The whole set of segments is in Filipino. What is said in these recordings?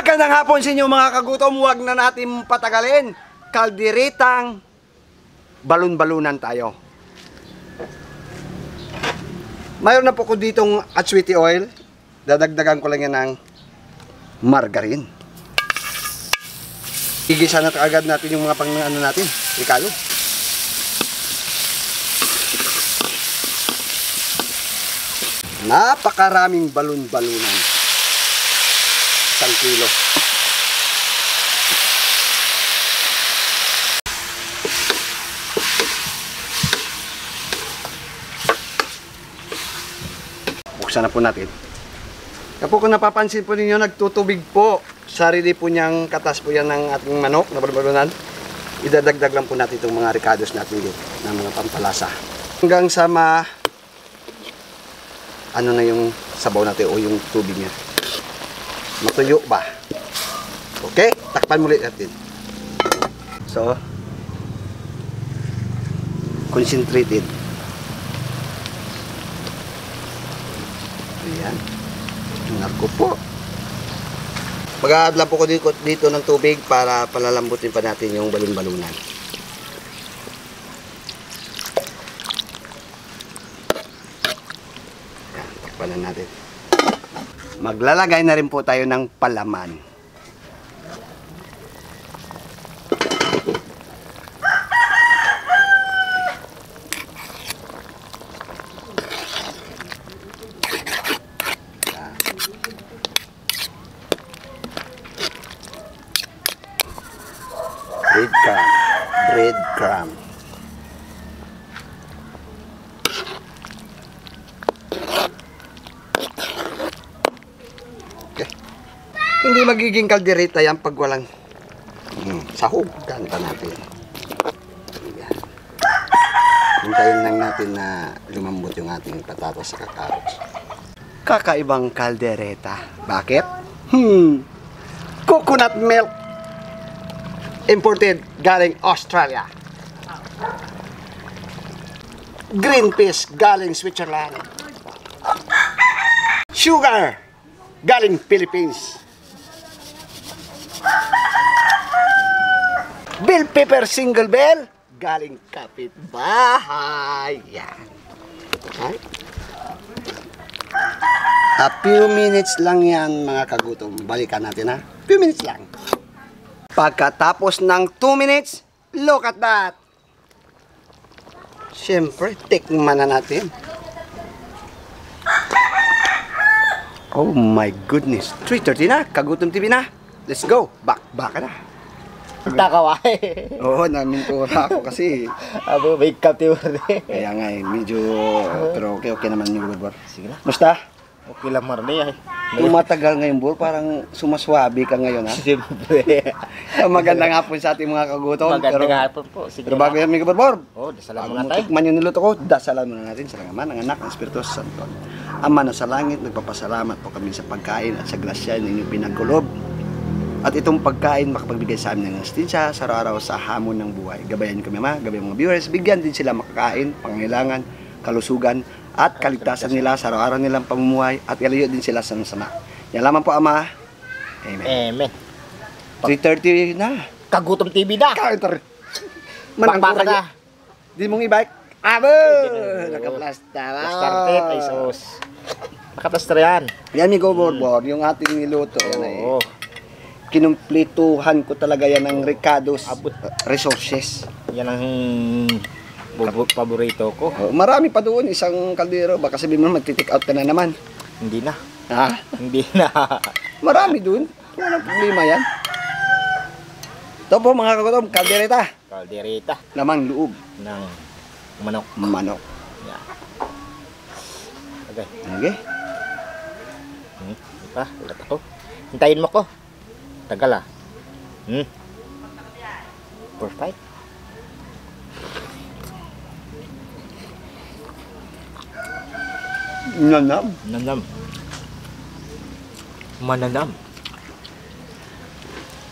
Magandang hapon sa inyo mga kagutom. Huwag na natin patagalin. Kalderetang balon-balunan tayo. Mayroon na po ko ditong atswiti oil. Dadagdagan ko lang yan ng margarine. Igisa na agad natin yung mga pang-ano natin. Ikalo. Napakaraming balon-balunan. 1 kilo. Buksan na po natin. Kapag kung napapansin po ninyo, nagtutubig po. Sarili po niyang katas po yan ng ating manok na balon-balunan. Idadagdag lang po natin itong mga ricados natin dito ng mga pampalasa. Hanggang sa ano na yung sabaw natin o yung tubig niya. Matuyo ba? Okay, takpan muli natin. So, concentrated. Ayan. Narko po. Mag-a-add lang po ko dito ng tubig para palalambutin pa natin yung balon-balunan. Ayan, takpan na natin. Maglalagay na rin po tayo ng palaman. Breadcrumb. Hindi magiging kaldereta yan pag walang sahog. Ganta natin. Ayan. Hintayin lang natin na lumambot yung ating patatas sa kakarots. Kakaibang kaldereta. Bakit? Coconut milk. Imported galing Australia. Green peas galing Switzerland. Sugar galing Philippines. Bell pepper single bell galing kapitbahay. Yan. Okay. A few minutes lang yan mga kagutom. Balikan natin ha. Few minutes lang. Pagkatapos ng 2 minutes, look at that. Siyempre, tikman na natin. Oh my goodness. 3:30 na. Kagutom TV na. Let's go. Baka na. Takaway. Oo, namintura ako kasi. Abo, may kaptiwar eh. Kaya nga eh, medyo, pero okay naman yung bur. Sige na. Musta? Okay lang marami ay. Tumatagal ngayon bur, parang sumaswabi ka ngayon ha. Siyempre. Magandang hapon sa ating mga kagutom. Magandang hapon po. Sige Pero bago yan mga bur. Oh, dasalan muna tayo. Tikman yung niluto ko, dasalan muna natin sa Ama, ng Anak, ng Espiritu Santo. Ama na sa langit, nagpapasalamat po kami sa pagkain at sa grasya ng inyong pinagkulob. At itong pagkain makapagbigay sa amin ng astinsya sa araw-araw sa hamon ng buhay. Gabayan kami ma, gabayan mga viewers, bigyan din sila makakain, pangangailangan, kalusugan, at kaligtasan nila sa araw-araw nilang pamumuhay at ilayo din sila sa masama. Yan lamang po Ama. Amen. Amen. 3:30 na. Kagutom TV na. Counter. Bakbaka na. Di mong i-bike. Abo! Nakaplasta. Started ay sos. Nakaplasta yan. Yan mi go board, yung ating niluto. Yan ay. Oo. Kinumplituhan ko talaga yan ng ricados Abot. resources. Yan ang paborito ko. Marami pa doon, isang kaldero. Baka sabihin mo magti-take out ka na naman. Hindi na. Ha? Hindi na. Marami doon. Walang problema yan. Ito po mga kagutom, kaldereta. Kaldereta Lamang loob ng manok. manok. Yan. Okay. Okay. Pa, ulat ako. Hintayin mo ko. Tagal ah. Perfect. Nanam. Nanam. Mananam.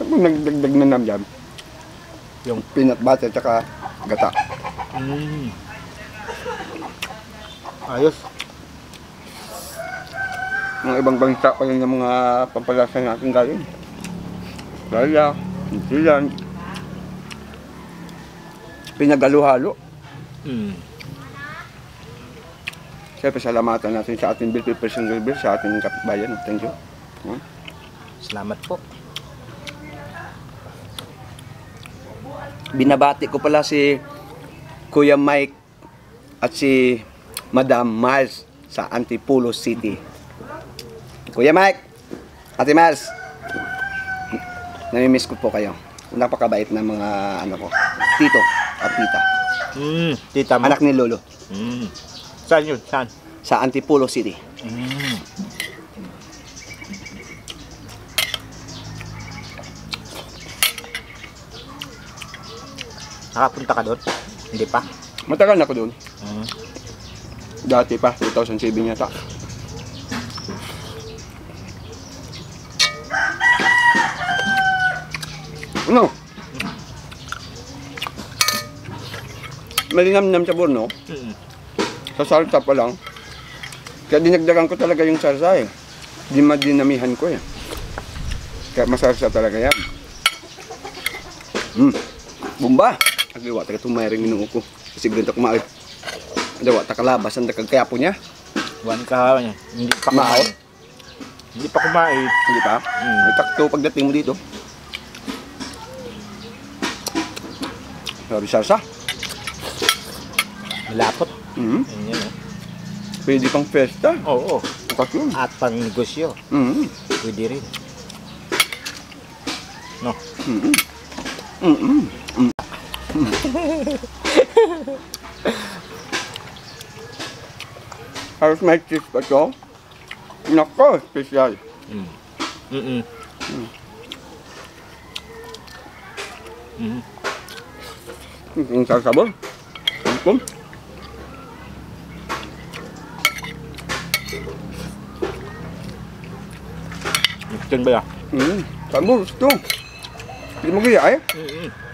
Ano nagdagdag nanam dyan? Yung peanut butter tsaka gata. Ayos. Mga ibang bansa pa yun ng mga pampalasa natin galing. Kaya, silan. Pinagalo-halo. Mm. Siyempre, salamatan natin sa ating Bill Person River, sa ating kapitbayan. Thank you. Salamat po. Binabati ko pala si Kuya Mike at si Madam Miles sa Antipolo City. Kuya Mike, Ate Miles, namimiss ko po kayo. Napakabait na mga tito at tita. Tita mo. Anak ni Lolo. Saan yun? Saan? Sa Antipolo City. Nakapunta ka doon? Hindi pa? Matagal na ko doon. Dati pa, 2007 yata. Ano? Malinam-nam sa burno. Sa salsa pa lang. Kaya dinagdagan ko talaga yung salsa eh. Dinamihan ko eh. Kaya masarsa talaga yan. Bumba! Agliwa, taga tumayring inuo ko. Kasi ganito kumain. Adawa, takalabas ang kagkayapo niya. One ka niya. Hindi pa kumain. Hindi pa kumain. Hindi pa? Takto pagdating mo dito. Sabi salsa. Malapot. Yan, Pwede pang festa. Oo. Takto. At pang negosyo. Pwede rin. No? Halos may cheese pa ito. Nako, special. Ang sasabon. Ang Chicken ba yan? sabon, gusto. Hindi mo kaya eh.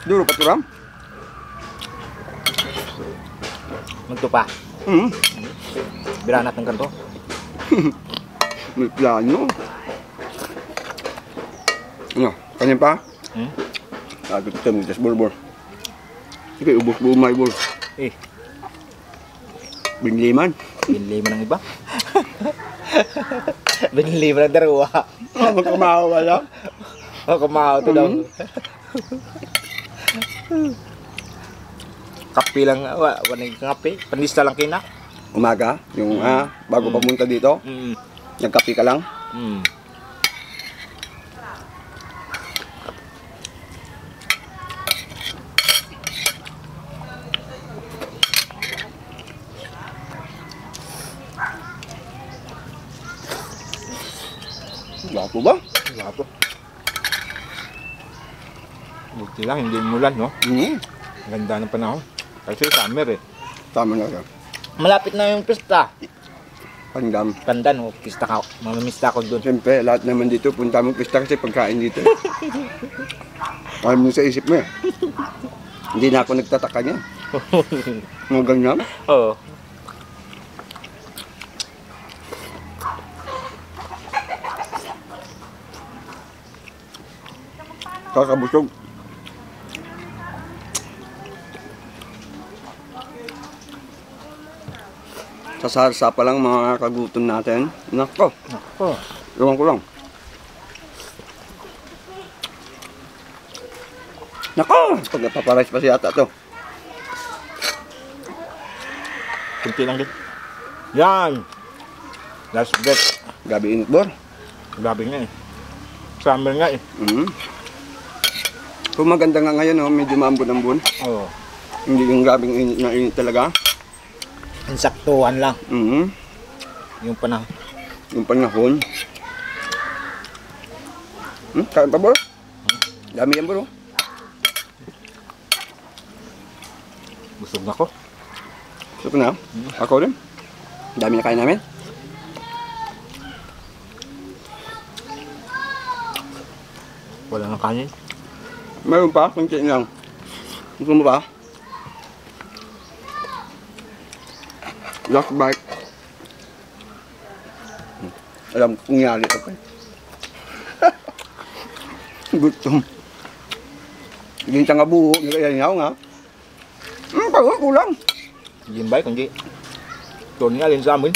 Duro paturam. Magtupa. Biranat ng ganito. May plano. Ano, kanya pa? Agad ito, may burbur. Sige, ubos bumay bur. Binliman. Binili mo ng iba. Binili mo ng darawa. Magkamawa lang. Kumahaw to daw. Kape lang, walang kape. Panlista lang kina. Umaga, yung bago pamunta dito, nagkape ka lang. Gapo ba? Gapo. Buti lang, hindi mulan, no? Ganda ng panahon. Kasi summer eh. Tama na ka. Malapit na yung pista. Pandam. Pandan, pista ka. Mamamista ko doon. Siyempre, lahat naman dito, punta mong pista kasi pagkain dito. Alam mo sa isip mo eh. Hindi na ako nagtataka niya. Mga ganyan. Oo. Kakabusog. Sa sarsa pa lang mga kagutom natin. Nako, Nako. ewan ko lang. Nako, pagpaparais pa siya ata to. Kunti lang din. Yan. Last bet. Gabi init bor. Grabe nga eh. Summer nga eh. Kung maganda nga ngayon, oh, medyo maambon-ambon. Oo. Hindi yung gabing init na init talaga. Insaktuhan lang. Yung panahon. Yung panahon. Kain pa bro? Dami yan bro. Busog na ko. Gusto ko na. Ako rin. Dami na kain namin. Wala nang kanin. Mayroon pa, kunti lang. Gusto mo ba? Last bite. Alam kong yari ito pa. Gutom. Ginta nga buho, nagayanyaw nga. Pagod kulang. Gimbay kundi. Tuon nga alin sa amin.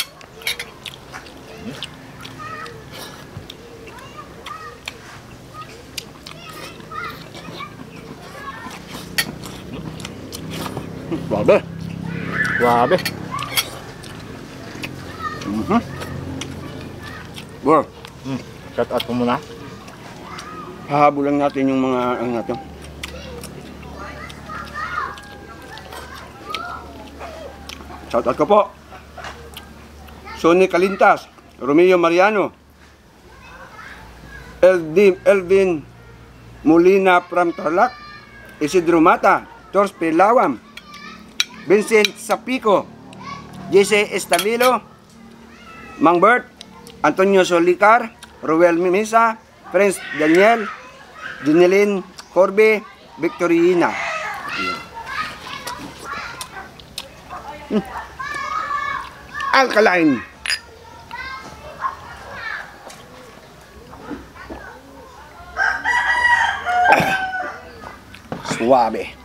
Grabe. Grabe. Bro, Shout out mo muna. hahabulan natin yung mga ano natin. Shout out ko po. Sonny Calintas, Romeo Mariano, Elvin Molina from Tarlac, Isidro Mata, George Pilawam, Vincent Sapico, Jesse Estabilo, Mang Bert, Antonio Solicar, Ruel Mimisa, Prince Daniel, Junelin Corbe, Victorina. Alkaline. Suabe.